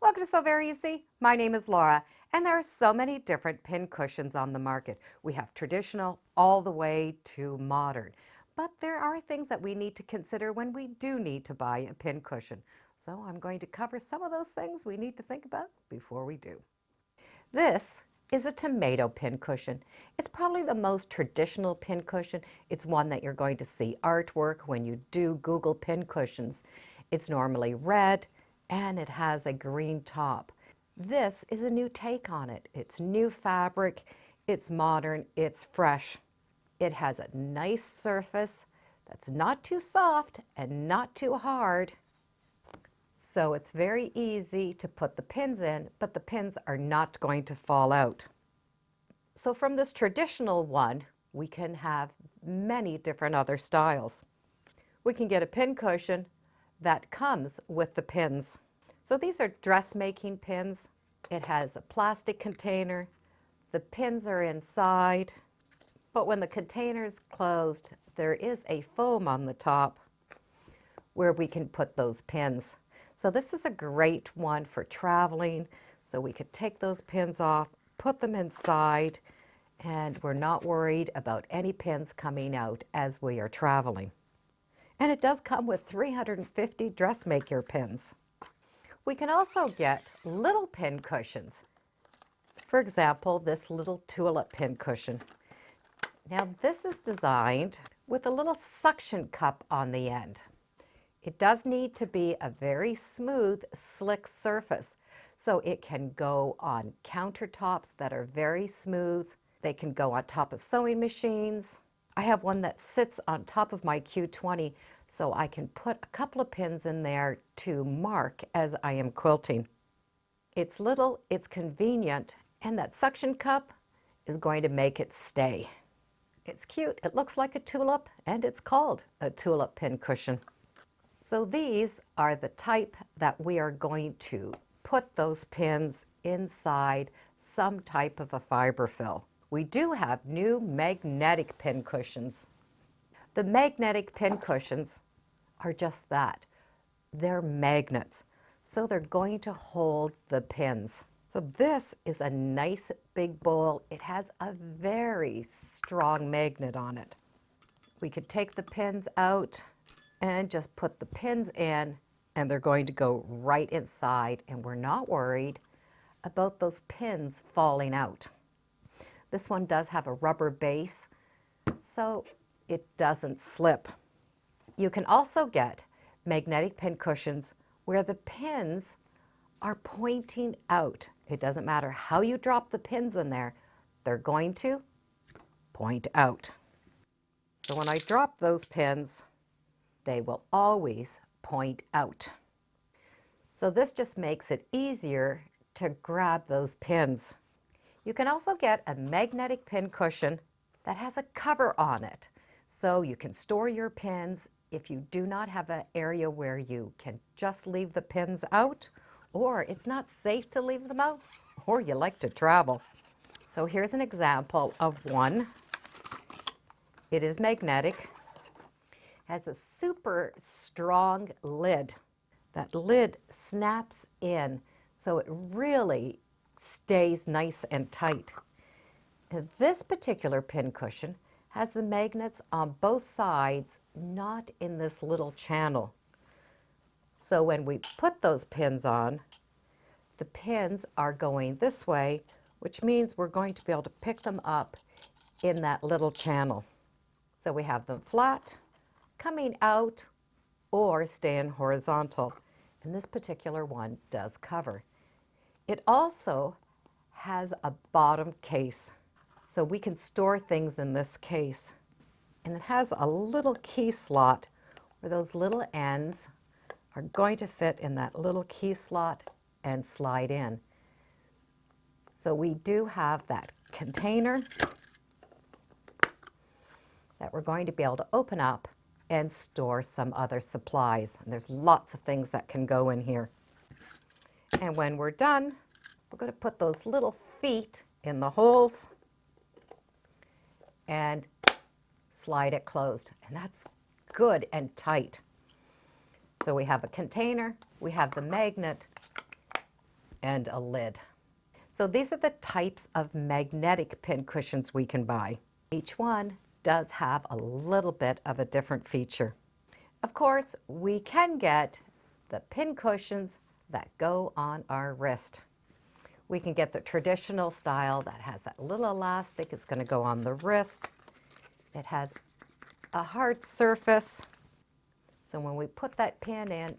Welcome to Sew Very Easy. My name is Laura, and there are so many different pin cushions on the market. We have traditional all the way to modern, but there are things that we need to consider when we do need to buy a pin cushion. So I'm going to cover some of those things we need to think about before we do. This is a tomato pin cushion. It's probably the most traditional pin cushion. It's one that you're going to see artwork when you do Google pin cushions. It's normally red and it has a green top. This is a new take on it. It's new fabric, it's modern, it's fresh. It has a nice surface that's not too soft and not too hard. So it's very easy to put the pins in, but the pins are not going to fall out. So from this traditional one, we can have many different other styles. We can get a pin cushion that comes with the pins. So these are dressmaking pins. It has a plastic container. The pins are inside, but when the container is closed, there is a foam on the top where we can put those pins. So this is a great one for traveling. So we could take those pins off, put them inside, and we're not worried about any pins coming out as we are traveling. And it does come with 350 dressmaker pins. We can also get little pin cushions. For example, this little tulip pin cushion. Now this is designed with a little suction cup on the end. It does need to be a very smooth, slick surface. So it can go on countertops that are very smooth. They can go on top of sewing machines. I have one that sits on top of my Q20, so I can put a couple of pins in there to mark as I am quilting. It's little, it's convenient, and that suction cup is going to make it stay. It's cute, it looks like a tulip, and it's called a tulip pin cushion. So these are the type that we are going to put those pins inside some type of a fiber fill. We do have new magnetic pin cushions. The magnetic pin cushions are just that. They're magnets, so they're going to hold the pins. So this is a nice big bowl. It has a very strong magnet on it. We could take the pins out and just put the pins in, and they're going to go right inside, and we're not worried about those pins falling out. This one does have a rubber base, so it doesn't slip. You can also get magnetic pin cushions where the pins are pointing out. It doesn't matter how you drop the pins in there, they're going to point out. So when I drop those pins, they will always point out. So this just makes it easier to grab those pins. You can also get a magnetic pin cushion that has a cover on it. So you can store your pins if you do not have an area where you can just leave the pins out, or it's not safe to leave them out, or you like to travel. So here's an example of one. It is magnetic, has a super strong lid. That lid snaps in, so it really stays nice and tight. And this particular pin cushion has the magnets on both sides, not in this little channel. So when we put those pins on, the pins are going this way, which means we're going to be able to pick them up in that little channel. So we have them flat, coming out, or staying horizontal. And this particular one does cover. It also has a bottom case, so we can store things in this case. And it has a little key slot where those little ends are going to fit in that little key slot and slide in. So we do have that container that we're going to be able to open up and store some other supplies. And there's lots of things that can go in here. And when we're done, we're going to put those little feet in the holes and slide it closed. And that's good and tight. So we have a container, we have the magnet, and a lid. So these are the types of magnetic pin cushions we can buy. Each one does have a little bit of a different feature. Of course, we can get the pin cushions that go on our wrist. We can get the traditional style that has that little elastic. It's going to go on the wrist. It has a hard surface, so when we put that pin in,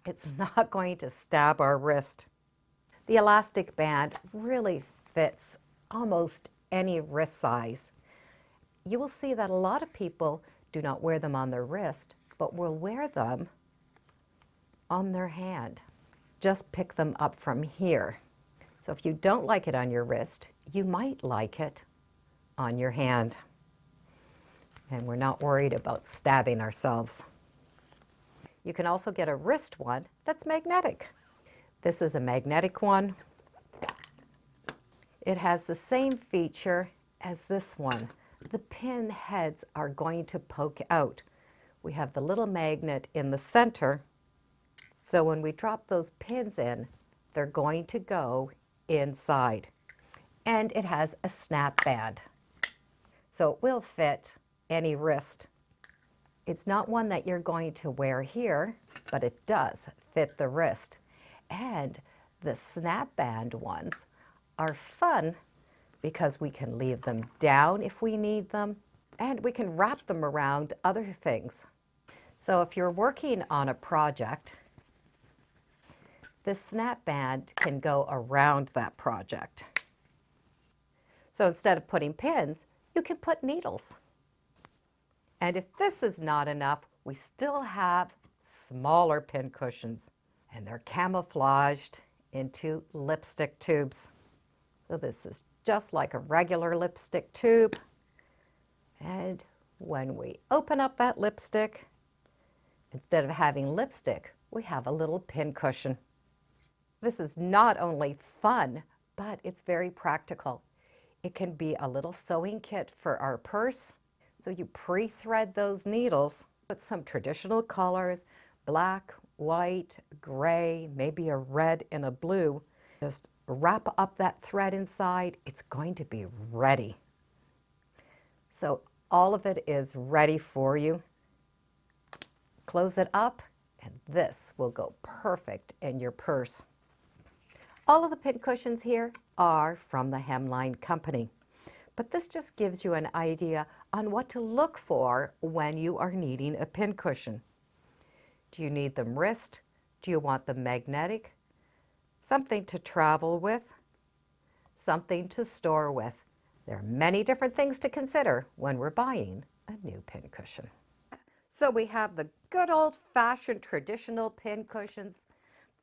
it's not going to stab our wrist. The elastic band really fits almost any wrist size. You will see that a lot of people do not wear them on their wrist, but will wear them on their hand. Just pick them up from here. So if you don't like it on your wrist, you might like it on your hand. And we're not worried about stabbing ourselves. You can also get a wrist one that's magnetic. This is a magnetic one. It has the same feature as this one. The pin heads are going to poke out. We have the little magnet in the center, so when we drop those pins in, they're going to go inside. And it has a snap band, so it will fit any wrist. It's not one that you're going to wear here, but it does fit the wrist. And the snap band ones are fun because we can leave them down if we need them, and we can wrap them around other things. So if you're working on a project, this snap band can go around that project. So instead of putting pins, you can put needles. And if this is not enough, we still have smaller pin cushions, and they're camouflaged into lipstick tubes. So this is just like a regular lipstick tube. And when we open up that lipstick, instead of having lipstick, we have a little pin cushion. This is not only fun, but it's very practical. It can be a little sewing kit for our purse. So you pre-thread those needles, put some traditional colors, black, white, gray, maybe a red and a blue. Just wrap up that thread inside. It's going to be ready. So all of it is ready for you. Close it up, and this will go perfect in your purse. All of the pin cushions here are from the Hemline Company, but this just gives you an idea on what to look for when you are needing a pin cushion. Do you need them wrist? Do you want them magnetic? Something to travel with? Something to store with? There are many different things to consider when we're buying a new pin cushion. So we have the good old-fashioned traditional pin cushions,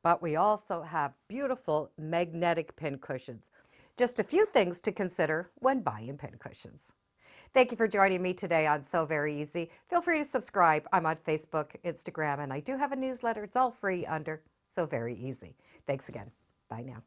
but we also have beautiful magnetic pin cushions. Just a few things to consider when buying pin cushions. Thank you for joining me today on Sew Very Easy. Feel free to subscribe. I'm on Facebook, Instagram, and I do have a newsletter. It's all free under Sew Very Easy. Thanks again. Bye now.